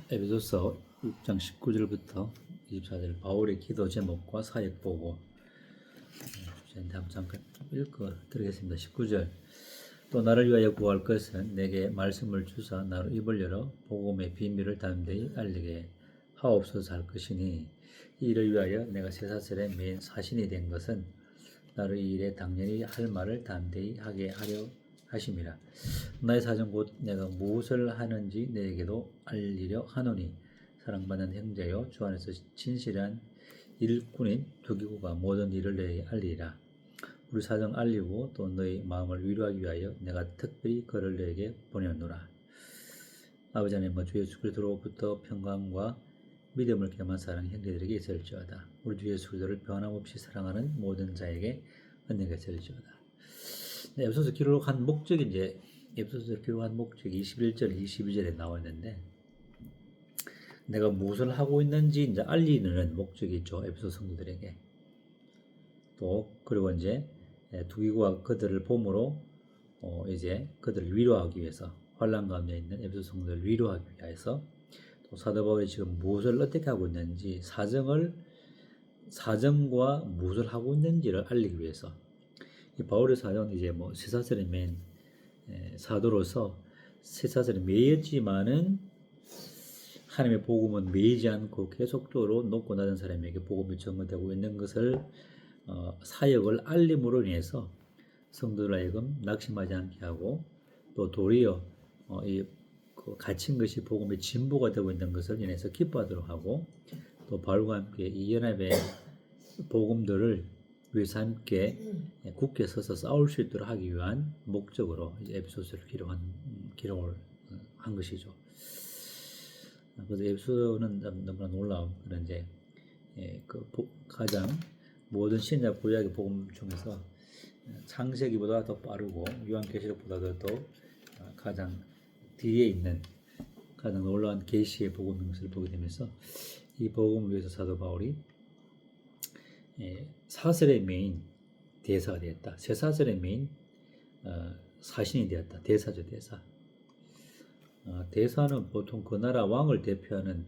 에베소서 6장 19절부터 24절 바울의 기도 제목과 사역 보고 한번 잠깐 읽어 드리겠습니다. 19절 또 나를 위하여 구할 것은 내게 말씀을 주사 나로 입을 열어 복음의 비밀을 담대히 알리게 하옵소서 할 것이니 이를 위하여 내가 쇠사슬에 매인 사신이 된 것은 나로 이 일에 당연히 할 말을 담대히 하게 하려 하심이라. 나의 사정 곧 내가 무엇을 하는지 너에게도 알리려 하노니 사랑받는 형제여 주 안에서 진실한 일꾼인 두기고가 모든 일을 너에게 알리리라. 우리 사정 알리고 또 너희 마음을 위로하기 위하여 내가 특별히 그를 너에게 보내노라. 아버지 하나님 주 예수 그리스도로부터 평강과 믿음을 겸한 사랑 형제들에게 있을지어다. 우리 주 예수 그리스도를 변함없이 사랑하는 모든 자에게 은혜가 있을지어다. 네, 에베소서 기록한 목적이 이제 에베소서 기록한 목적이 21절, 22절에 나와 있는데 내가 무엇을 하고 있는지 이제 알리는 목적이 있죠. 에베소 성도들에게. 또 그리고 이제 두기고와 그들을 봄으로 이제 그들을 위로하기 위해서 환난 가운데 있는 에베소 성도들을 위로하기 위해서 또 사도 바울이 지금 무엇을 어떻게 하고 있는지 사정과 무엇을 하고 있는지를 알리기 위해서 이 바울의 사정은 이제 뭐 쇠사슬에 맨 사도로서 쇠사슬에 매였지만은 하나님의 복음은 매이지 않고 계속적으로 높고 낮은 사람에게 복음이 전거되고 있는 것을 사역을 알림으로 인해서 성도들 하여금 낙심하지 않게 하고 또 도리어 그 갇힌 것이 복음의 진보가 되고 있는 것을 인해서 기뻐하도록 하고 또 바울과 함께 이 연합의 복음들을 위해서 함께 굳게 서서 싸울 수 있도록 하기 위한 목적으로 에베소서를 기록을 한 것이죠. 그래서 에베소는 너무나 놀라운 그런 이제 가장 모든 신약 구약의 복음 중에서 창세기보다 더 빠르고 요한계시록보다도 더 가장 뒤에 있는 가장 놀라운 계시의 복음인 것을 보게 되면서 이 복음을 위해서 사도 바울이 사슬의 메인 대사가 되었다. 쇠사슬의 메인 사신이 되었다. 대사죠, 대사. 대사는 보통 그 나라 왕을 대표하는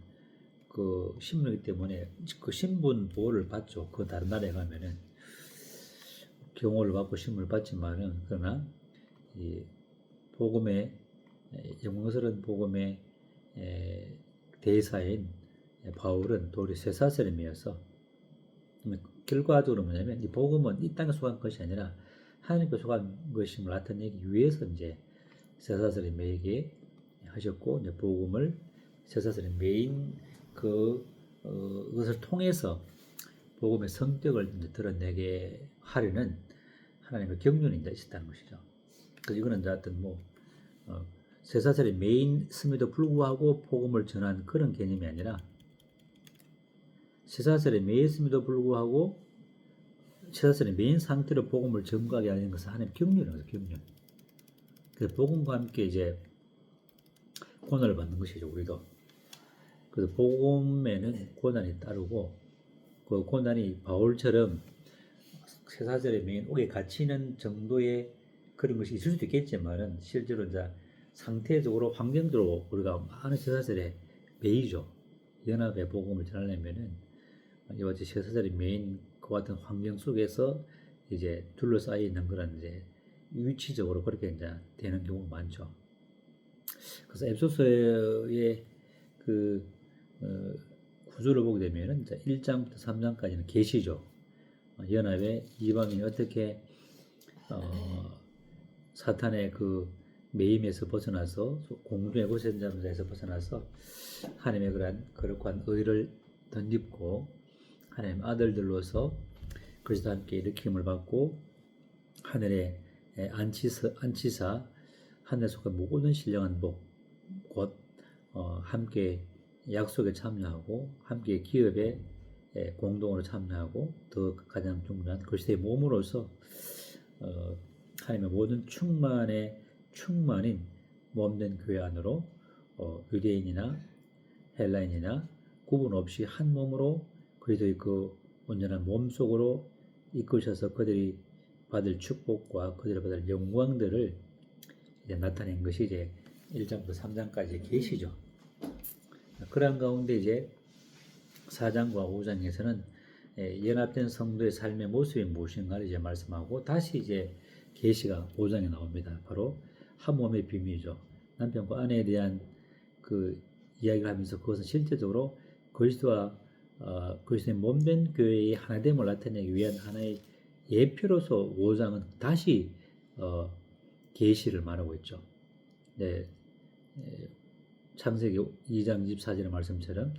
그 신분이기 때문에 그 신분 보호를 받죠. 그 다른 나라에 가면은 경호를 받고 신분을 받지만은 그러나 이 복음의 영광스러운 복음의 대사인 바울은 도리 쇠사슬에 매여서 결과적으로 뭐냐면 이 복음은 이 땅에 속한 것이 아니라 하나님께 속한 것임을 나타내기 위해서 이제 쇠사슬에 매이게 하셨고 이제 복음을 쇠사슬에 매인 그것을 통해서 복음의 성격을 이제 드러내게 하려는 하나님의 경륜이 이제 있었다는 것이죠. 그래서 이거는 이제 어떤 쇠사슬에 매인음에도 불구하고 복음을 전한 그런 개념이 아니라 쇠사슬에 매였음에도 불구하고 쇠사슬에 매인 상태로 복음을 전가하게 하는 것은 하나님의 경륜이에요, 경륜. 그래서 복음과 함께 이제 고난을 받는 것이죠, 우리도. 그래서 복음에는 고난이 따르고 그 고난이 바울처럼 쇠사슬에 매인 옥에 갇히는 정도의 그런 것이 있을 수도 있겠지만은 실제로 이제 상태적으로 환경적으로 우리가 많은 쇠사슬에 매이죠. 연합의 복음을 전하려면은 이와 같이 쇠사슬에 매인 그 같은 환경 속에서 이제 둘러싸여 있는 그런 이제 위치적으로 그렇게 이제 되는 경우가 많죠. 그래서 에베소서의 구조를 보게 되면은 이제 1장부터 3장까지는 계시죠. 연합의 이방인이 어떻게 사탄의 그 매임에서 벗어나서 공중의 고생자에서 벗어나서 하나님의 그러한 거룩한 의를 덧입고 하나님의 아들들로서 그리스도와 함께 일으킴을 받고 하늘의 안치사 하늘에 속한 모든 신령한 복 곧 함께 약속에 참여하고 함께 기업에 공동으로 참여하고 더 가장 중요한 그리스도의 몸으로서 하나님의 모든 충만인 몸된 교회 안으로 유대인이나 헬라인이나 구분 없이 한 몸으로 그리스도의 그 온전한 몸 속으로 이끄셔서 그들이 받을 축복과 그들이 받을 영광들을 이제 나타낸 것이 이제 1장부터 3장까지 계시죠. 그런 가운데 이제 4장과 5장에서는 연합된 성도의 삶의 모습이 무엇인가를 이제 말씀하고 다시 이제 계시가 5장에 나옵니다. 바로 한 몸의 비밀이죠. 남편과 아내에 대한 그 이야기를 하면서 그것은 실제적으로 그리스도와 그리스도의 몸된 교회의 하나됨을 나타내기 위한 하나의 예표로서 5장은 다시 계시를 말하고 있죠. 네, 창세기 2장 24절의 말씀처럼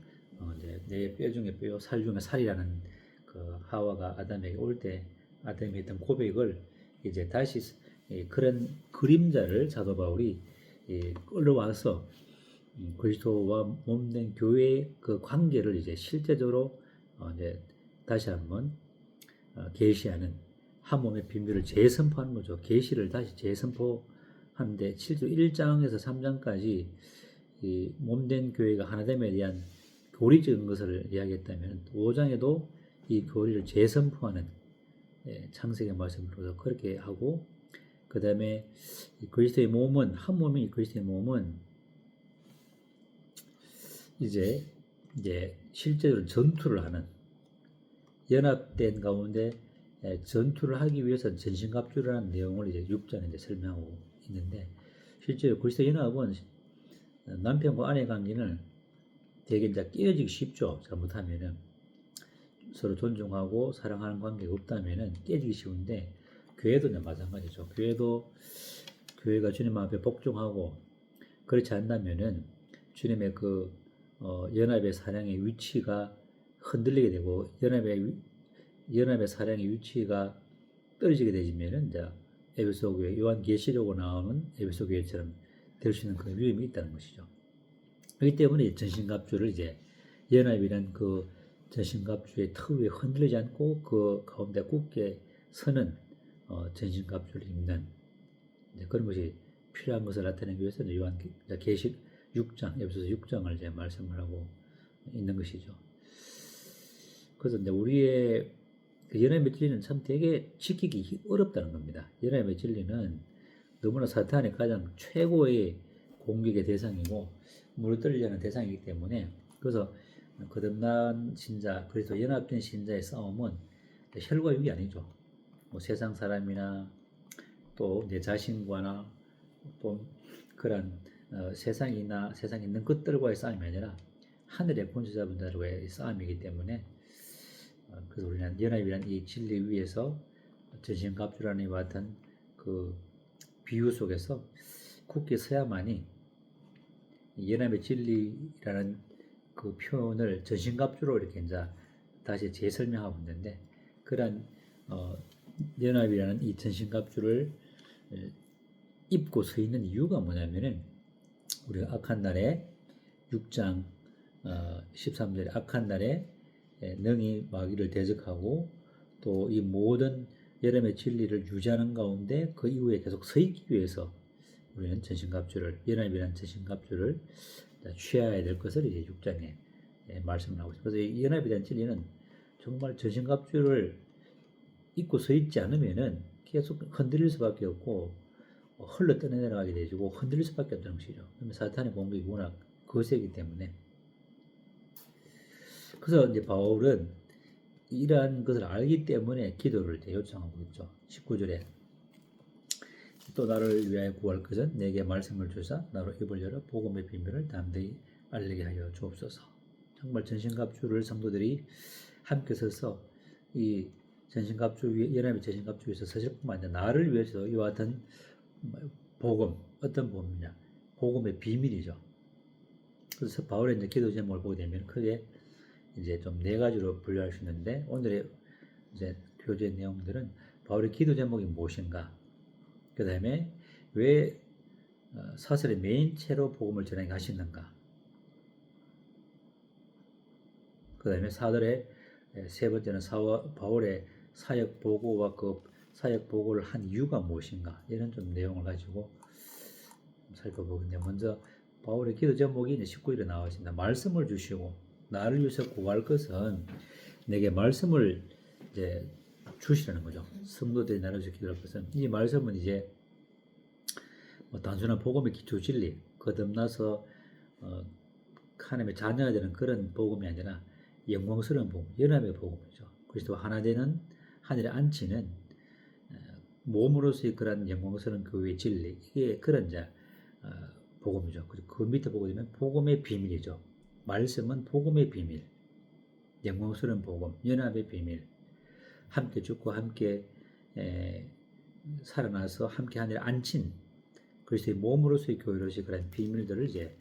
이제 내 뼈 중에 뼈, 살 중에 살이라는 그 하와가 아담에게 올 때 아담이 했던 고백을 이제 다시 그런 그림자를 사도 바울이 끌어와서 그리스도와 몸된 교회의 그 관계를 이제 실제적으로 이제 다시 한번 계시하는 한 몸의 비밀을 재선포하는 거죠. 계시를 다시 재선포하는데 실제 1장에서 3장까지 이 몸된 교회가 하나됨에 대한 교리적인 것을 이야기했다면 5장에도 이 교리를 재선포하는 창세기 말씀으로 그렇게 하고 그 다음에 그리스도의 몸은 한 몸이 그리스도의 몸은 이제 실제로 전투를 하는 연합된 가운데 전투를 하기 위해서 전신갑주라는 내용을 이제 6장에 이제 설명하고 있는데 실제로 그리스도 연합은 남편과 아내 관계는 되게 이제 깨어지기 쉽죠. 잘못하면은 서로 존중하고 사랑하는 관계가 없다면은 깨지기 쉬운데 교회도 이제 마찬가지죠. 교회가 주님 앞에 복종하고 그렇지 않다면은 주님의 그 연합의 사랑의 위치가 흔들리게 되고 연합의 사랑의 위치가 떨어지게 되면은 이제 에베소 교회 요한계시록으로 나오는 에베소 교회처럼 될 수 있는 그런 위험이 있다는 것이죠. 그렇기 때문에 전신갑주를 이제 연합이란 그 전신갑주의 터 위에 흔들리지 않고 그 가운데 굳게 서는 전신갑주를 입는 그런 것이 필요한 것을 나타내기 위해서 요한계시 6장, 에베소서 6장을 이제 말씀을 하고 있는 것이죠. 그래서 이제 우리의 그 연합의 진리는 참 되게 지키기 어렵다는 겁니다. 연합의 진리는 너무나 사탄의 가장 최고의 공격의 대상이고 무너뜨리려는 대상이기 때문에 그래서 거듭난 신자, 그래서 연합된 신자의 싸움은 혈과 육이 아니죠. 뭐 세상 사람이나 또 내 자신과나 또 그런 세상이나 세상에 있는 것들과의 싸움이 아니라 하늘의 권세자분들과의 싸움이기 때문에 그래서 우리는 연합이란 이 진리 위에서 전신갑주라는 이와 같은 그 비유 속에서 굳게 서야만이 연합의 진리라는 그 표현을 전신갑주로 이렇게 이제 다시 재설명하고 있는데 그런 연합이라는 이 전신갑주를 입고 서 있는 이유가 뭐냐면은 우리가 악한 날에 6장 13절에 악한 날에 능히 마귀를 대적하고 또 이 모든 여름의 진리를 유지하는 가운데 그 이후에 계속 서 있기 위해서 우리는 전신갑주를 연합이라는 전신갑주를 취해야 될 것을 이제 6장에 말씀을 하고 있습니다. 그래서 이 연합에 대한 진리는 정말 전신갑주를 입고 서 있지 않으면은 계속 흔들릴 수밖에 없고 흘러 떠내려가게 되고 흔들릴 수밖에 없다는 것이죠. 그러면 사탄의 공격이 워낙 거세기 때문에 그래서 이제 바울은 이러한 것을 알기 때문에 기도를 요청하고 있죠. 19절에 또 나를 위하여 구할 것은 내게 말씀을 주사 나로 입을 열어 복음의 비밀을 담대히 알리게 하여 주옵소서. 정말 전신갑주를 성도들이 함께 서서 이 전신갑주 연합의 전신갑주 위에서 서실 뿐만 아니라 나를 위해서 이와 같은 복음 어떤 복음이냐 복음의 비밀이죠. 그래서 바울의 이제 기도 제목을 보게 되면 크게 이제 좀 네 가지로 분류할 수 있는데 오늘의 이제 교재 내용들은 바울의 기도 제목이 무엇인가, 그 다음에 왜 사설의 메인체로 복음을 전하게 하시는가, 그 다음에 사절의 세 번째는 바울의 사역 보고와 그 사역 보고를 한 이유가 무엇인가, 이런 좀 내용을 가지고 살펴보겠는데 먼저 바울의 기도 제목이 이제 19절에 나와 있습니다. 말씀을 주시고 나를 위해서 구할 것은 내게 말씀을 이제 주시라는 거죠. 성도들이 나를 위해서 기도할 것은 이 말씀은 이제 뭐 단순한 복음의 기초 진리, 거듭나서 하나님의 자녀가 되는 그런 복음이 아니라 영광스러운 복음, 연합의 복음이죠. 그리스도와 하나 되는 하늘에 앉히는 몸으로서의 그런 영광스러운 교회의 진리, 이게 그런 이제 복음이죠. 그 밑에 보게 되면 복음의 비밀이죠. 말씀은 복음의 비밀, 영광스러운 복음, 연합의 비밀, 함께 죽고 함께 살아나서 함께 하늘에 앉힌 그리스도의 몸으로서의 교회로서의 그런 비밀들을 이제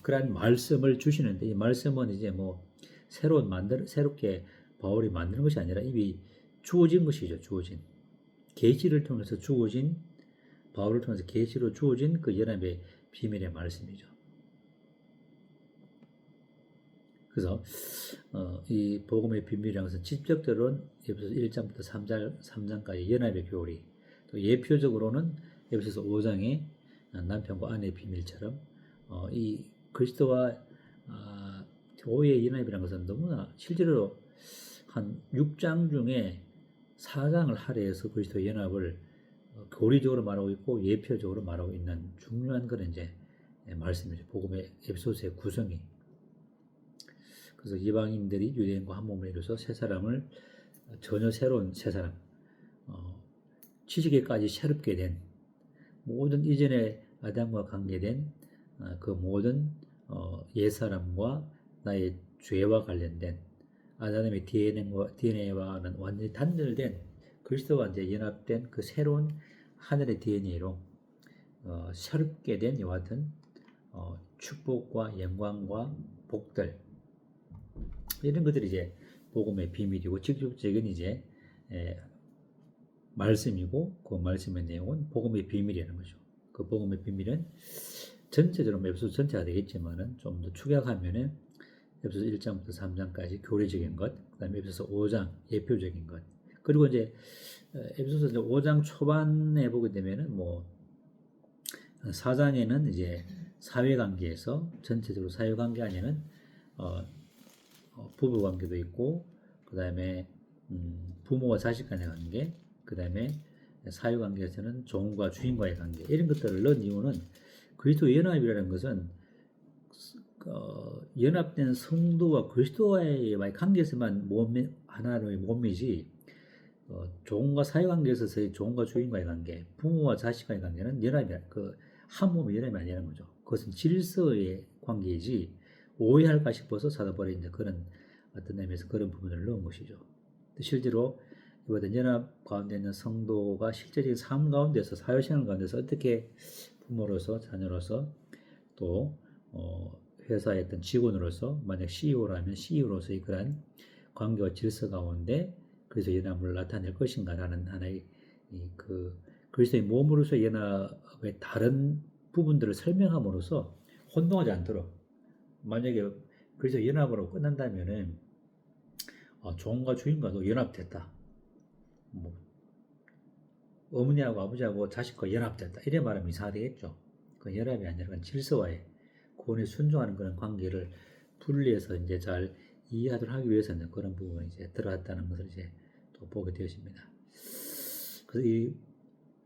그런 말씀을 주시는데, 이 말씀은 이제 뭐 새롭게 바울이 만드는 것이 아니라 이미 주어진 것이죠. 주어진 계시를 통해서 주어진, 바울을 통해서 계시로 주어진 그 연합의 비밀의 말씀이죠. 그래서 이 복음의 비밀이라는 것은 직접적으로는 에베소서 1장부터 3장까지 연합의 교리, 또 예표적으로는 에베소서 5장의 남편과 아내의 비밀처럼 이 그리스도와 교회의 연합이라는 것은 너무나 실제로 한 6장 중에 4장을 할애해서 그리스도의 연합을 교리적으로 말하고 있고 예표적으로 말하고 있는 중요한 그런 이제 말씀이죠. 복음의 에베소서의 구성이. 그래서 이방인들이 유대인과 한 몸을 이루어서 새 사람을 전혀 새로운 새 사람, 지식에까지 새롭게 된 모든 이전의 아담과 관계된 그 모든 옛사람과 나의 죄와 관련된 아담의 DNA와는 완전히 단절된 그리스도와 이제 연합된 그 새로운 하늘의 DNA로 새롭게 된 이와 같은 축복과 영광과 복들, 이런 것들이 이제 복음의 비밀이고 직접적인 이제 말씀이고, 그 말씀의 내용은 복음의 비밀이라는 거죠. 그 복음의 비밀은 전체적으로 에베소서 전체가 되겠지만은 좀 더 축약하면은 에베소서 1장부터 3장까지 교리적인 것, 그다음에 에베소서 5장 예표적인 것, 그리고 이제 에베소서 5장 초반에 보게 되면은 뭐 4장에는 이제 사회관계에서 전체적으로 사회관계 안에는 부부관계도 있고, 그 다음에 부모와 자식 간의 관계, 그 다음에 사회관계에서는 종과 주인과의 관계, 이런 것들을 넣은 이유는 그리스도 연합이라는 것은 연합된 성도와 그리스도와의 관계에서만 하나의 몸이지, 종과 사회관계에 있어서의 종과 주인과의 관계, 부모와 자식과의 관계는 한 몸의 연합이 아니라는 거죠. 그것은 질서의 관계이지 오해할까 싶어서 사도 바울이 이제 그런 어떤 의미에서 그런 부분을 넣은 것이죠. 실제로 이번 연합 가운데 있는 성도가 실제적인 삶 가운데서, 사회생활 가운데서 어떻게 부모로서, 자녀로서, 또 회사의 어떤 직원으로서, 만약 CEO라면 CEO로서의 그러한 관계와 질서 가운데 그래서 연합을 나타낼 것인가라는 하나의 그 그리스도의 몸으로서 연합의 다른 부분들을 설명함으로써 혼동하지 않도록, 만약에 그래서 연합으로 끝난다면은 종과 주인과도 연합됐다, 뭐 어머니하고 아버지하고 자식과 연합됐다, 이래 말하면 이상하겠죠. 그 연합이 아니라 그건 질서와의 구원에 순종하는 그런 관계를 분리해서 이제 잘 이해하도록 하기 위해서는 그런 부분이 이제 들어갔다는 것을 이제 또 보게 되었습니다. 그래서 이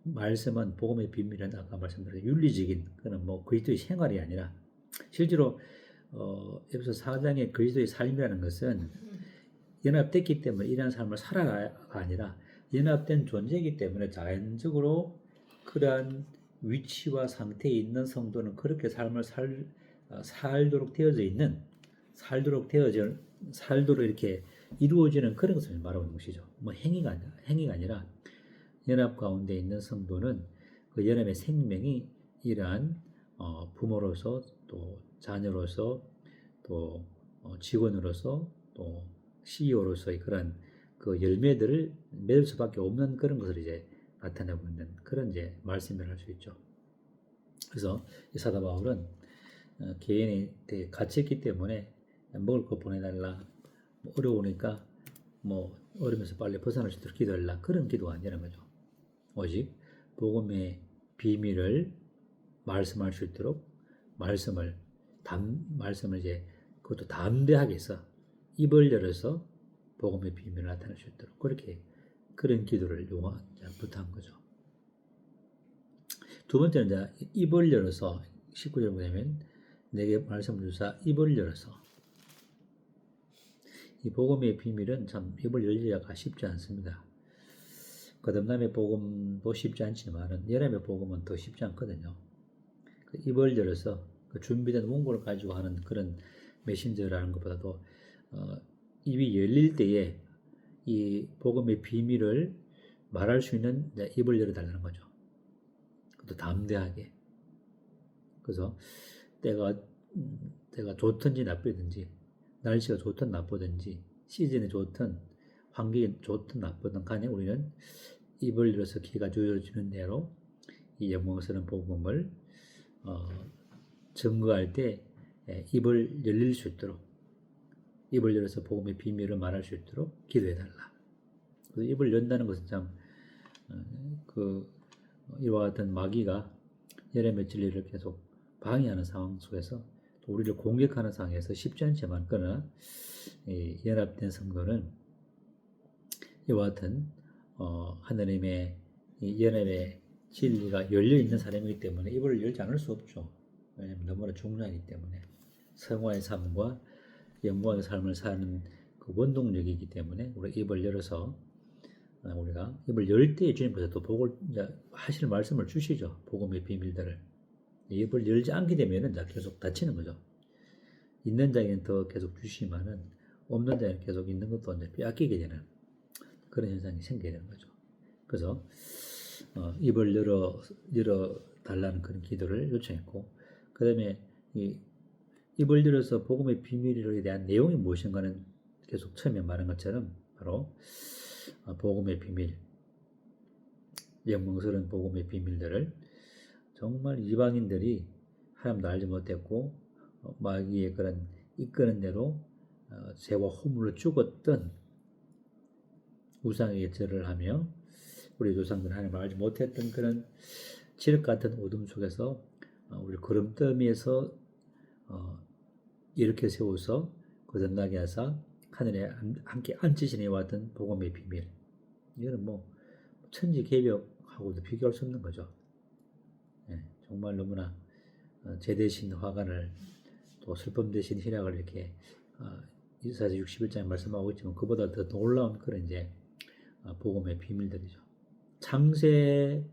말씀은 복음의 비밀은 아까 말씀드린 윤리적인 그런 뭐 그리스도의 생활이 아니라, 실제로 에베소 4장의 그리스도의 삶이라는 것은 연합됐기 때문에 이러한 삶을 살아가가 아니라 연합된 존재이기 때문에 자연적으로 그러한 위치와 상태에 있는 성도는 그렇게 삶을 살도록 이렇게 이루어지는 그런 것을 말하는 것이죠. 뭐 행위가 아니라 연합 가운데 있는 성도는 그 연합의 생명이 이러한 부모로서, 또 자녀로서, 또 직원으로서, 또 CEO로서의 그런 그 열매들을 맺을 수밖에 없는 그런 것을 이제 나타내고 있는 그런 이제 말씀을 할 수 있죠. 그래서 이 사도 바울은 개인이 되게 갇혔기 때문에 먹을 거 보내달라, 뭐 어려우니까 뭐 어려면서 빨리 벗어날 수 있도록 기도하라, 그런 기도가 아니라는 거죠. 오직 복음의 비밀을 말씀할 수 있도록 말씀을 이제 그것도 담대하게 해서 입을 열어서 복음의 비밀을 나타낼 수 있도록 그런 기도를 부탁한 거죠. 두 번째는 이제 입을 열어서 19절 보면 내게 말씀을 주사 입을 열어서. 이 복음의 비밀은 참 입을 열기가 쉽지 않습니다. 거듭남의 복음도 쉽지 않지만 예람의 복음은 더 쉽지 않거든요. 그 입을 열어서 그 준비된 원고를 가지고 하는 그런 메신저라는 것보다도 입이 열릴 때에 이 복음의 비밀을 말할 수 있는 입을 열어달라는 거죠. 그것도 담대하게. 그래서 때가 좋든지 나쁘든지, 날씨가 좋든 나쁘든지, 시즌이 좋든 환경이 좋든 나쁘든 간에 우리는 입을 열어서 귀가 조여주는 대로 이 영광스러운 복음을 증거할 때 입을 열릴 수 있도록, 입을 열어서 복음의 비밀을 말할 수 있도록 기도해달라. 그래서 입을 연다는 것은 참 이와 같은 마귀가 열의 며칠을 계속 방해하는 상황 속에서 또 우리를 공격하는 상황에서 쉽지 않지만 그러나 연합된 성도는 이와 같은 하나님의 연합의 진리가 열려 있는 사람이기 때문에 입을 열지 않을 수 없죠. 왜냐하면 너무나 중요하기 때문에 성화의 삶과 영광의 삶을 사는 그 원동력이기 때문에 우리 입을 열어서 우리가 입을 열 때 주님께서 또 복을 하실 말씀을 주시죠. 복음의 비밀들을. 입을 열지 않게 되면은 계속 닫히는 거죠. 있는 자에게는 더 계속 주시지만은 없는 자에게는 계속 있는 것도 이제 빼앗기게 되는 그런 현상이 생기게 되는 거죠. 그래서 입을 열어 달라는 그런 기도를 요청했고, 그다음에 이 입을 열어서 복음의 비밀에 대한 내용이 무엇인가는 계속 처음에 말한 것처럼 바로 복음의 비밀, 영광스러운 복음의 비밀들을 정말 이방인들이 하나님도 알지 못했고 마귀의 그런 이끄는 대로 죄와 허물로 죽었던 우상에게 절을 하며 우리 조상들은 하나님을 알지 못했던 그런 칠흑 같은 어둠 속에서 우리 구름더미에서 이렇게 세워서 거듭나게 하사 하늘에 함께 앉히시니 왔던 복음의 비밀. 이거는 뭐 천지개벽하고도 비교할 수 없는 거죠. 정말 너무나 죄 대신 화관을 또 슬픔 대신 희락을 이렇게 이사야서 61장에 말씀하고 있지만 그보다 더 놀라운 그런 이제 복음의 비밀들이죠. 창세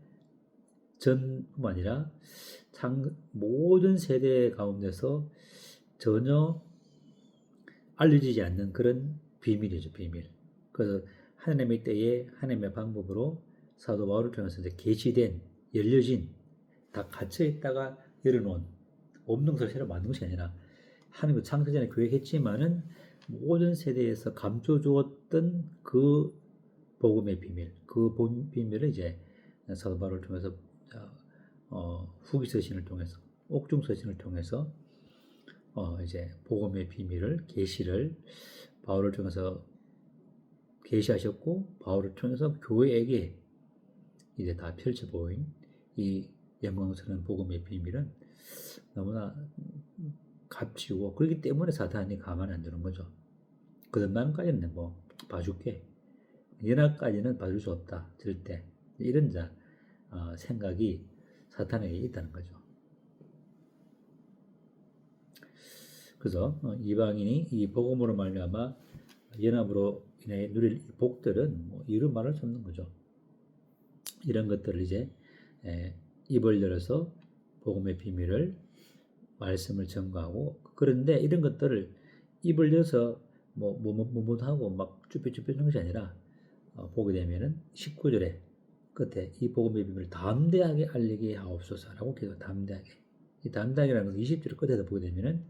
전뿐만 아니라 모든 세대 가운데서 전혀 알려지지 않는 그런 비밀이죠, 비밀. 그래서 하나님의 때에 하나님의 방법으로 사도 바울을 통해서 이제 계시된, 열려진, 다 갇혀 있다가 열어놓은 없는 것을 새로 만든 것이 아니라 하나님의 창세전에 계획했지만은 모든 세대에서 감춰주었던 그 복음의 비밀, 그 비밀을 이제 사도 바울을 통해서 후기 서신을 통해서 옥중 서신을 통해서 이제 복음의 비밀을 계시를 바울을 통해서 계시하셨고 바울을 통해서 교회에게 이제 다 펼쳐 보인 이 영광스러운 복음의 비밀은 너무나 값지고 그렇기 때문에 사탄이 가만 안 두는 거죠. 거듭남까지는 뭐 봐줄게. 연합까지는 봐줄 수 없다. 절대. 이런 생각이 사탄에게 있다는 거죠. 그래서 이방인이 이 복음으로 말미암아 연합으로 인해 누릴 복들은 뭐 이루 말할 수 없는 거죠. 이런 것들을 이제 입을 열어서 복음의 비밀을 말씀을 전가하고, 그런데 이런 것들을 입을 열어서 뭐하고 막 쭈뼛쭈뼛 하는 것이 아니라 보게 되면은 19절에 끝에 이 복음의 비밀을 담대하게 알리게 하옵소서라고 기도. 담대하게. 이 담대하게라는 것은 20절 끝에서 보게 되면은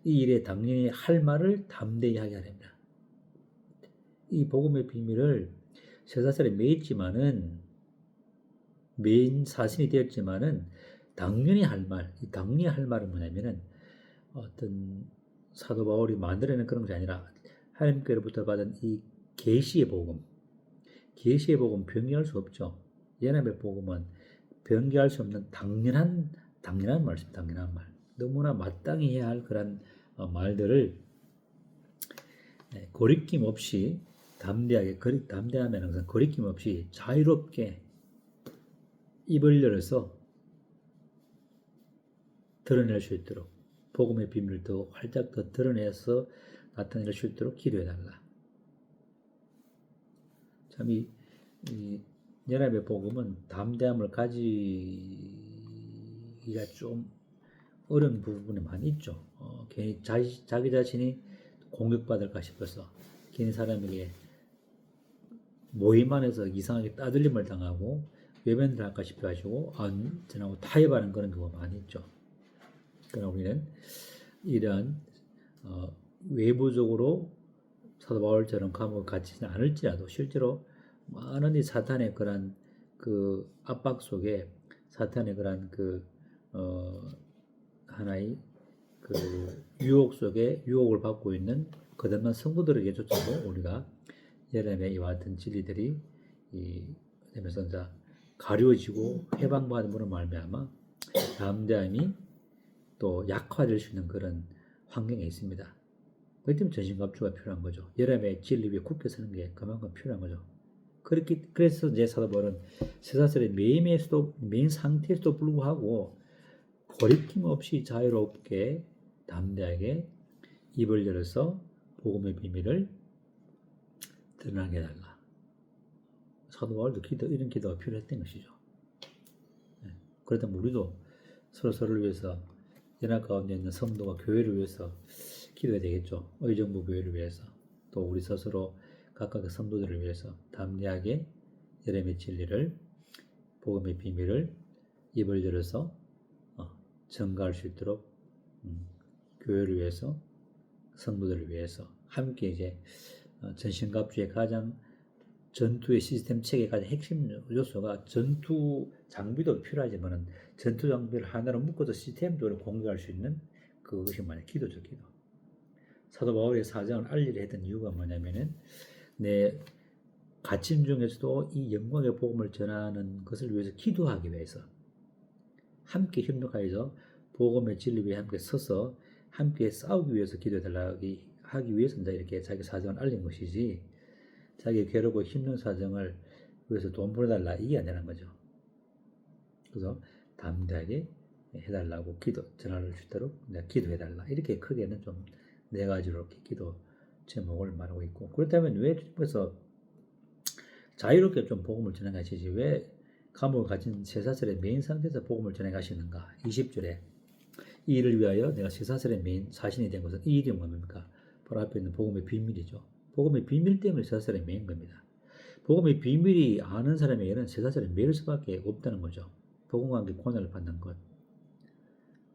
이 일에 당연히 할 말을 담대히 하게 하렵니다. 이 복음의 비밀을 쇠사슬에 매인 사신이 되었지만은 당연히 할 말, 이 당연히 할 말은 뭐냐면은 어떤 사도 바울이 만들어낸 그런 것이 아니라 하나님께로부터 받은 이 계시의 복음, 변경할 수 없죠. 연합의 복음은 변경할 수 없는 당연한 말씀, 당연한 말, 너무나 마땅히 해야 할 그런 말들을 거리낌 없이 담대하면 항상 거리낌 없이 자유롭게 입을 열어서 드러낼 수 있도록 복음의 비밀을 더 활짝 더 드러내서 나타낼 수 있도록 기도해달라. 참 이 연합의 복음은 담대함을 가지기가 좀 어려운 부분이 많이 있죠. 괜히 자기 자신이 공격받을까 싶어서 괜히 사람에게 모임 안에서 이상하게 따돌림을 당하고 외면을 할까 싶어가지고 저하고 타협하는 그런 경우가 많이 있죠. 그러나 우리는 이러한 외부적으로 사도 바울처럼 감옥에 갇히지 않을지라도 실제로 많은 이 사탄의 그런 그 압박 속에 사탄의 그런 하나의 그 유혹 속에 유혹을 받고 있는 거듭난 성도들에게조차도 우리가 예레미야 이와 같은 진리들이 되면서 가려지고 해방받음으로 말미암아 담대함이 또 약화될 수 있는 그런 환경에 있습니다. 그렇기 때문에 전신갑주가 필요한 거죠. 예레미야의 진리 위에 굳게 서는 게 그만큼 필요한 거죠. 그래서 이제 사도 바울은 쇠사슬의 매인 상태에서도 불구하고 거리낌 없이 자유롭게 담대하게 입을 열어서 복음의 비밀을 드러나게 해달라. 사도 바울도 이런 기도가 필요했던 것이죠. 그렇다면 우리도 서로를 위해서 연합 가운데 있는 성도와 교회를 위해서 기도해야 되겠죠. 의정부 교회를 위해서 또 우리 스스로 각각의 성도들을 위해서 담대하게 예레미야 진리를 복음의 비밀을 입을 열어서 전가할 수 있도록 교회를 위해서 성도들을 위해서 함께 이제 전신갑주의 가장 전투의 시스템 체계의 가장 핵심 요소가 전투 장비도 필요하지만 전투 장비를 하나로 묶어서 시스템적으로 공격할 수 있는 그것이 뭐냐 기도죠. 기도. 사도 바울의 사정을 알리려 했던 이유가 뭐냐면은 내 갇힘 중에서도 이 영광의 복음을 전하는 것을 위해서 기도하기 위해서 함께 협력하여서 복음의 진리 위에 함께 서서 함께 싸우기 위해서 기도해달라고 하기 위해서 이렇게 자기 사정을 알린 것이지 자기 괴롭고 힘든 사정을 위해서 돈 벌어달라 이게 아니라는 거죠. 그래서 담대하게 해달라고 전할 수 있도록 내가 기도해달라 이렇게 크게는 좀 네 가지로 이렇게 기도 제목을 말하고 있고 그렇다면 왜 주님께서 자유롭게 좀 복음을 전해가시지 왜 감옥에 갇힌 쇠사슬의 메인 상태에서 복음을 전해가시는가 20절에 이 일을 위하여 내가 쇠사슬의 메인 사신이 된 것은 이 일이 뭡니까? 바로 앞에 있는 복음의 비밀이죠. 복음의 비밀 때문에 쇠사슬에 매인 겁니다. 복음의 비밀이 아는 사람에게는 쇠사슬에 매일 수밖에 없다는 거죠. 복음과 함께 고난을 받는 것.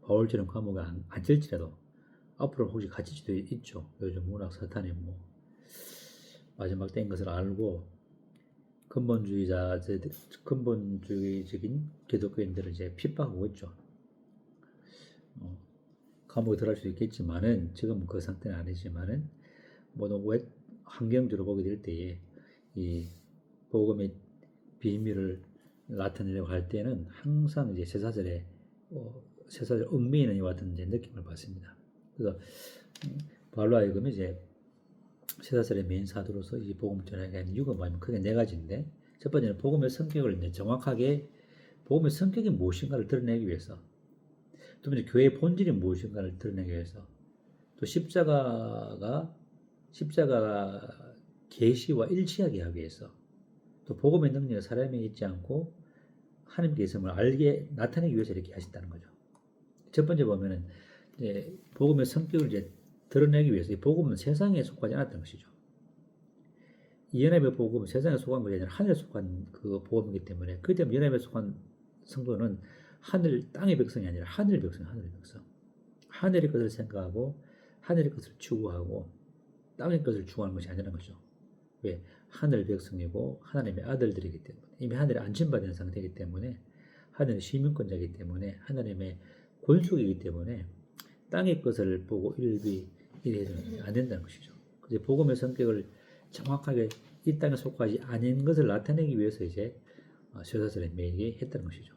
바울처럼 감옥에 앉을지라도 앞으로 혹시 갇힐 수도 있죠. 요즘 워낙 사탄이 마지막 때인 것을 알고 근본주의적인 기독교인들을 이제 핍박하고 있죠. 감옥에 들어갈 수도 있겠지만은 지금은 그 상태는 아니지만은 모든 환경적으로 보게 될 때에 이 복음의 비밀을 나타내려고 할 때는 항상 이제 쇠사슬에 얽매이는 이와 같은 이제 느낌을 받습니다. 그래서 바울로 하여금 이제 쇠사슬의 메인 사도로서 이 복음을 전하게 하는 이유가 뭐냐면 크게 네 가지인데 첫 번째는 복음의 성격을 이제 정확하게 복음의 성격이 무엇인가를 드러내기 위해서 두 번째 교회의 본질이 무엇인가를 드러내기 위해서 또 십자가 계시와 일치하게 하기 위해서 또 복음의 능력이 사람에게 있지 않고 하나님께 있음을 알게 나타내기 위해서 이렇게 하신다는 거죠. 첫 번째 보면은 이제 복음의 성격을 이제 드러내기 위해서 이 복음은 세상에 속하지 않았던 것이죠. 이 연합의 복음은 세상에 속한 것이 아니라 하늘에 속한 그 복음이기 때문에 그 때문에 연합에 속한 성도는 땅의 백성이 아니라 하늘의 백성. 하늘의 것을 생각하고 하늘의 것을 추구하고 땅의 것을 추구하는 것이 아니라는 거죠. 왜? 하늘 백성이고 하나님의 아들들이기 때문에 이미 하늘에 안전받은 상태이기 때문에 하늘의 시민권자이기 때문에 하나님의 권속이기 때문에 땅의 것을 보고 일해서는 안 된다는 것이죠. 그래서 복음의 성격을 정확하게 이 땅에 속하지 않은 것을 나타내기 위해서 이제 쇠사슬에 매이게 했다는 것이죠.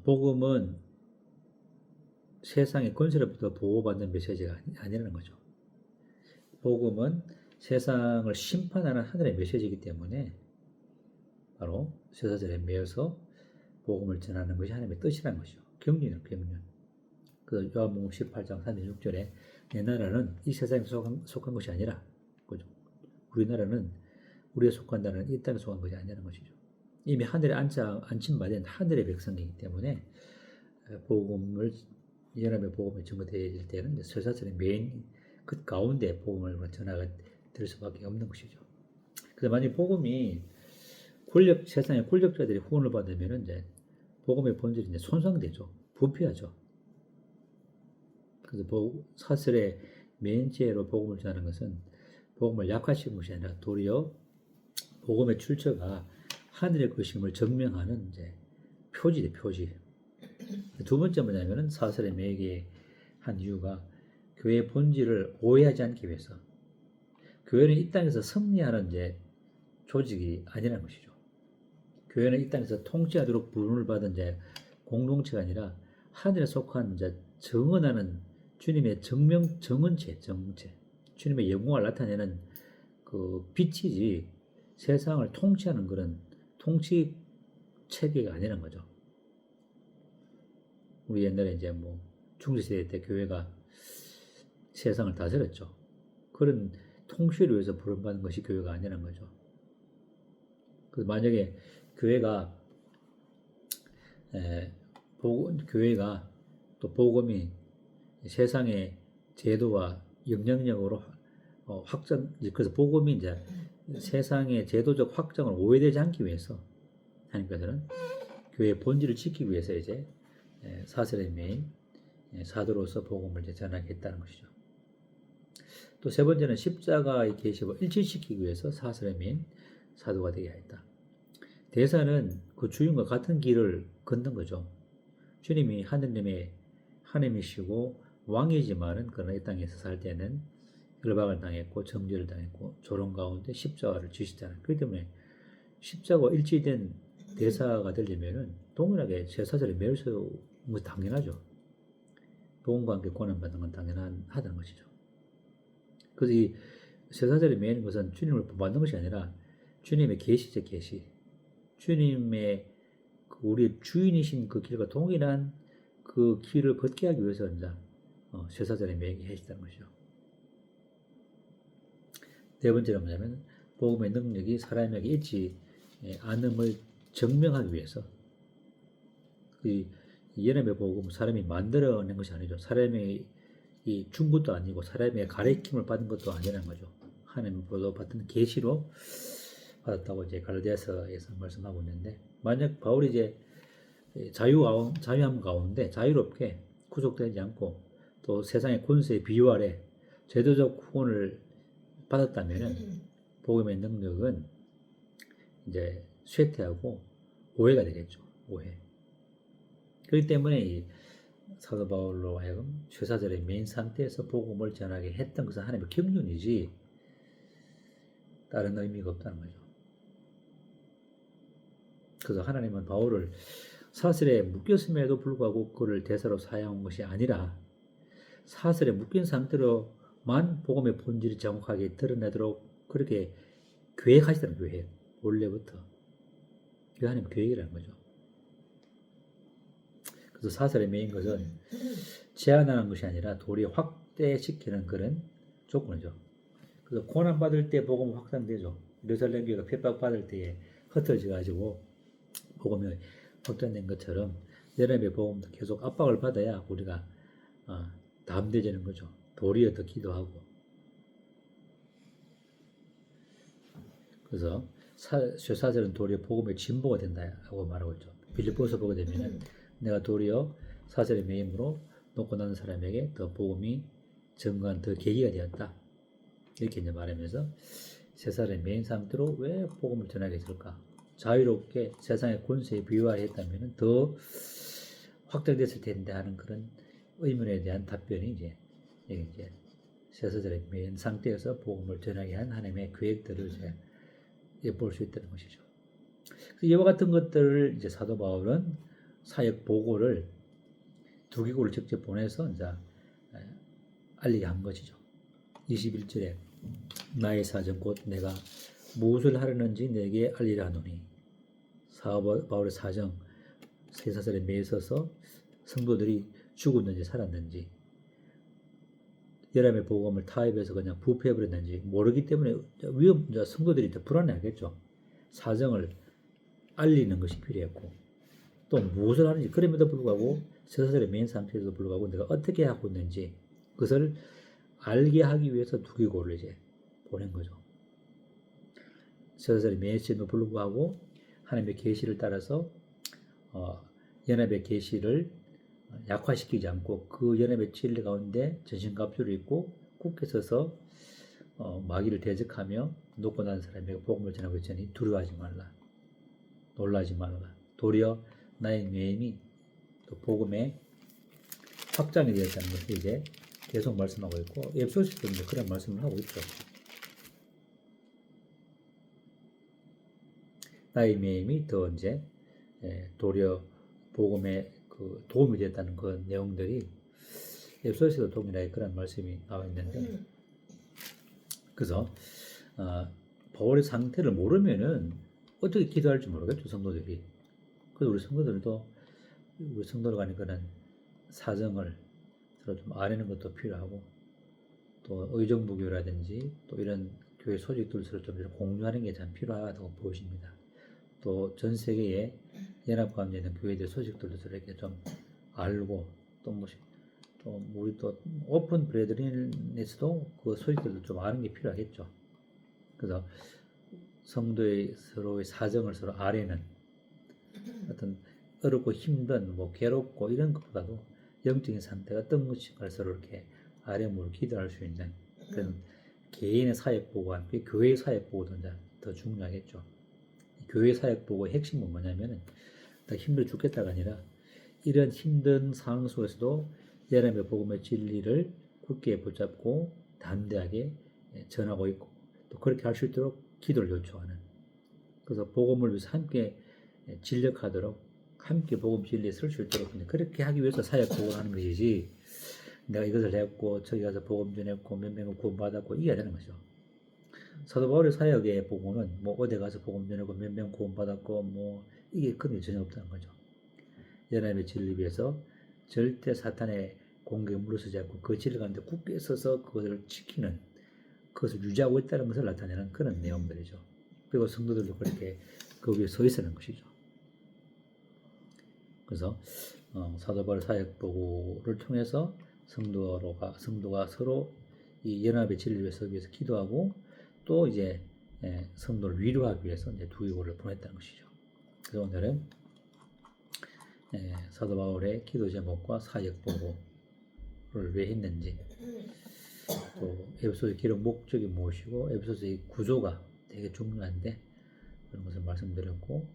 복음은 세상의 권세로부터 보호받는 메시지가 아니라는 거죠. 복음은 세상을 심판하는 하늘의 메시지이기 때문에 바로 쇠사슬에 매여서 복음을 전하는 것이 하나님의 뜻이라는 것이죠. 경륜이에요, 경륜. 그 요한복음 18장 36절에 내 나라는 이 세상에 속한 것이 아니라, 그죠? 우리나라는 우리에 속한 나라는 이 땅에 속한 것이 아니라는 것이죠. 이미 하늘에 안침받은 하늘의 백성이기 때문에 복음을 연합의 복음이 전거되어질 때는 쇠사슬의 메인 그 가운데 복음을 전하게 될 수밖에 없는 것이죠. 그래서 만약 복음이 세상의 권력자들이 후원을 받으면 이제 복음의 본질이 이제 손상되죠. 부패하죠. 그래서 사슬의 메인죄로 복음을 전하는 것은 복음을 약화시키는 것이 아니라 도리어 복음의 출처가 하늘의 것임을 증명하는 이제 표지대 표지. 두 번째 뭐냐면은 사슬의 매게 한 이유가 교회의 본질을 오해하지 않기 위해서. 교회는 이 땅에서 승리하는 이제 조직이 아니라는 것이죠. 교회는 이 땅에서 통치하도록 부름을 받은 이제 공동체가 아니라 하늘에 속한 이제 정언하는 주님의 정언체. 주님의 영광을 나타내는 그 빛이지 세상을 통치하는 그런 통치 체계가 아니라는 거죠. 우리 옛날에 이제 뭐 중세시대 때 교회가 세상을 다스렸죠. 그런 통치를 위해서 부름받는 것이 교회가 아니라는 거죠. 그 만약에 교회가 또 복음이 세상의 제도와 영향력으로 그래서 복음이 이제 세상의 제도적 확장을 오해되지 않기 위해서 하나님께서는 교회의 본질을 지키기 위해서 이제 사슬의 메인 사도로서 복음을 이제 전하겠다는 것이죠. 또 세 번째는 십자가의 계시를 일치시키기 위해서 사슬의 메인 사도가 되게 하였다. 대사는 그 주인과 같은 길을 걷는 거죠. 주님이 하나님이시고 왕이지만은 그러나 이 땅에서 살 때는 열박을 당했고 정죄를 당했고 조롱 가운데 십자가를 지시잖아요. 그렇기 때문에 십자가와 일치된 대사가 되려면은 동일하게 제사절에 매일 세우는 것이 당연하죠. 복음과 함께 고난받는 건 당연하다는 것이죠. 그래서 이 제사절에 매이는 것은 주님을 본받는 것이 아니라 주님의 계시적 계시, 주님의 우리 주인이신 그 길과 동일한 그 길을 걷게 하기 위해서 이제 제사절에 매이게 하시다는 것이죠. 네 번째는 뭐냐면 복음의 능력이 사람에게 있지 않음을 증명하기 위해서. 이 연합의 복음은 사람이 만들어낸 것이 아니죠. 사람이 준 것도 아니고 사람의 가르침을 받은 것도 아니라는 거죠. 하나님으로부터 받은 계시로 받았다고 이제 갈라디아서에서 말씀하고 있는데, 만약 바울이 이제 자유함 가운데 자유롭게 구속되지 않고 또 세상의 권세의 비유 아래 제도적 후원을 받았다면은 복음의 능력은 이제 쇠퇴하고 오해가 되겠죠. 오해. 그렇기 때문에 이 사도 바울로 하여금 쇠사절의 메인 상태에서 복음을 전하게 했던 것은 하나님의 경륜이지 다른 의미가 없다는 거죠. 그래서 하나님은 바울을 사슬에 묶였음에도 불구하고 그를 대사로 사용한 것이 아니라 사슬에 묶인 상태로만 복음의 본질이 정확하게 드러내도록 그렇게 계획하시다는 계획. 원래부터. 그게 하나님의 계획이라는 거죠. 그래서 사슬에 매인 것은 제한하는 것이 아니라 도리어 확대시키는 그런 조건이죠. 그래서 고난받을 때 복음은 확산되죠. 예루살렘 교회가 핍박받을 때에 흩어져 가지고 복음이 확장된 것처럼 연합의 복음도 계속 압박을 받아야 우리가 담대해지는 거죠. 도리어 더 기도하고. 그래서 쇠사슬은 도리어 복음의 진보가 된다고 말하고 있죠. 빌립보서 보게 되면은 내가 도리어 사슬의 매임으로 놓고 나는 사람에게 더 복음이 증거한 더 계기가 되었다. 이렇게 이제 말하면서 쇠사슬의 매인 상태로 왜 복음을 전하게 했을까? 자유롭게 세상의 권세에 비유화했다면 더 확장됐을 텐데 하는 그런 의문에 대한 답변이 이제 쇠사슬의 매인 상태에서 복음을 전하게 한 하나님의 계획들을 이제 엿볼 수 있다는 것이죠. 이와 같은 것들을 이제 사도 바울은 사역 보고를 두 기구를 직접 보내서 이제 알리게 한 것이죠. 21절에 나의 사정 곧 내가 무엇을 하려는지 내게 알리라 하노니. 바울의 사정, 쇠사슬에 매 있어서 성도들이 죽었는지 살았는지, 연합의 복음을 타협해서 그냥 부패해버렸는지 모르기 때문에 성도들이 더 불안해하겠죠. 사정을 알리는 것이 필요했고, 또 무엇을 하는지, 그럼에도 불구하고 쇠사슬에 매인 상태에도 불구하고 내가 어떻게 하고 있는지 그것을 알게 하기 위해서 두기고를 이제 보낸 거죠. 쇠사슬에 매인에도 불구하고 하나님의 계시를 따라서 연합의 계시를 약화시키지 않고 그 연합의 진리 가운데 전신갑주를 입고 굳게 서서 마귀를 대적하며 놓고 난 사람에게 복음을 전하고 있으니 두려워하지 말라, 놀라지 말라. 도리어 나의 매임이 또 복음의 확장이 되었다는 것을 이제 계속 말씀하고 있고, 에베소서도 이제 그런 말씀을 하고 있죠. 나의 매임이 더 이제 도리어 복음에 그 도움이 됐다는 그 내용들이 에베소서도 동일하게 그런 말씀이 나와 있는데, 그래서 바울의 상태를 모르면은 어떻게 기도할지 모르겠죠, 성도들이. 그래서 우리 성도들 간에 그런 사정을 서로 좀 아는 것도 필요하고, 또 의정부교라든지 또 이런 교회 소식들 서로 좀 공유하는 게 참 필요하다고 보십니다. 또 전 세계에 연합 가운데 있는 교회들 소식들도 이렇게 좀 알고, 또 우리 또 오픈 브레드린에서도 그 소식들도 좀 아는 게 필요하겠죠. 그래서 성도의 서로의 사정을 서로 아뢰는 어떤 어렵고 힘든 괴롭고 이런 것보다도 영적인 상태가 어떤 것인가를 서로 이렇게 아뢰므로 기도할 수 있는 그런 개인의 사역보고와 함께 교회의 사역보고도 더 중요하겠죠. 교회 사역보고의 핵심은 뭐냐면은 힘들어 죽겠다가 아니라 이런 힘든 상황 속에서도 연합의 복음의 진리를 굳게 붙잡고 담대하게 전하고 있고, 또 그렇게 할 수 있도록 기도를 요청하는, 그래서 복음을 위해서 함께 진력하도록 함께 복음 진리에 설 수 있도록 그렇게 하기 위해서 사역 보고를 하는 것이지, 내가 이것을 했고 저기 가서 복음 전했고 몇 명을 구원받았고 이게 되는 거죠. 사도 바울의 사역의 복음은 어디 가서 복음 전하고 몇 명 구원받았고 이게 그런 게 전혀 없다는 거죠. 연합의 진리 위해서 절대 사탄의 공격에 물러서지 않고 그 진리 가운데 굳게 서서 그것을 지키는, 그것을 유지하고 있다는 것을 나타내는 그런 내용들이죠. 그리고 성도들도 그렇게 그 위에 서 있는 것이죠. 그래서 사도 바울 사역 보고를 통해서 성도가 서로 이 연합의 진리를 위해서 기도하고, 또 이제 성도를 위로하기 위해서 이제 두기고를 보냈다는 것이죠. 그래서 오늘은 사도 바울의 기도 제목과 사역 보고를 왜 했는지, 또 에베소서 기록 목적이 무엇이고 에베소서의 구조가 되게 중요한데 그런 것을 말씀드렸고,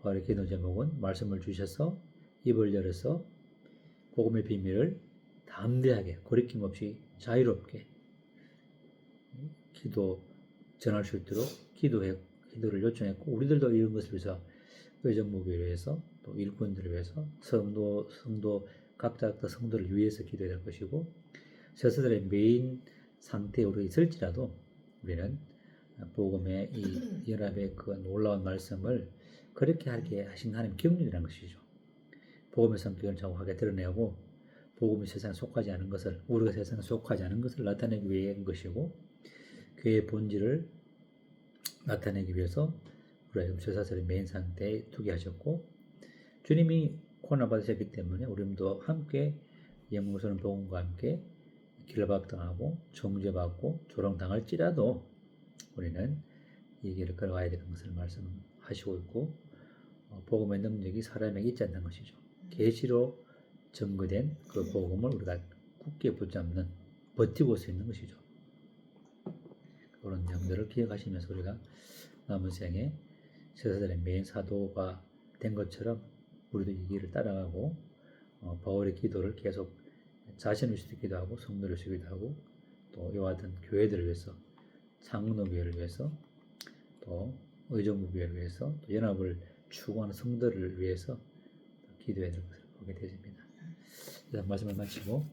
바울의 기도 제목은 말씀을 주셔서 입을 열어서 복음의 비밀을 담대하게 거리낌 없이 자유롭게 전할 수 있도록 기도를 요청했고, 우리들도 이런 것을 위해서 의정부교회를 위해서 또 일꾼들을 위해서 성도 각자 성도를 위해서 기도해야 될 것이고, 쇠사슬의 메인 상태에 우리가 있을지라도 우리는 복음의 이 연합의 그 놀라운 말씀을 그렇게 하게 하신 하나님 경륜이라는 것이죠. 복음의 성격을 정확하게 드러내고 복음이 세상에 속하지 않은 것을, 우리가 세상에 속하지 않은 것을 나타내기 위한 것이고, 교회의 본질을 나타내기 위해서 우리가 쇠사슬의 메인 상태에 두게 하셨고, 주님이 고난 받으셨기 때문에 우리도 함께 영광스러운 복음과 함께 길박당하고 정죄받고 조롱당할지라도 우리는 이 길을 걸어가야 되는 것을 말씀하시고 있고, 복음의 능력이 사람에게 있지 않는 것이죠. 계시로 증거된 그 복음을 우리가 굳게 붙잡는, 버티고 서 있는 것이죠. 그런 점들을 기억하시면서 우리가 남은 생에 쇠사슬의 메인 사도가 된 것처럼 우리도 이 길을 따라가고 바울의 기도를 계속 자신을 위해서 기도하고 성도를 위해서 기도하고, 또 이와 같은 교회들을 위해서, 창문교회를 위해서, 또 의정부교회를 위해서, 또 연합을 추구하는 성도를 위해서 기도해야 될 것을 보게 되십니다. 이상 말씀을 마치고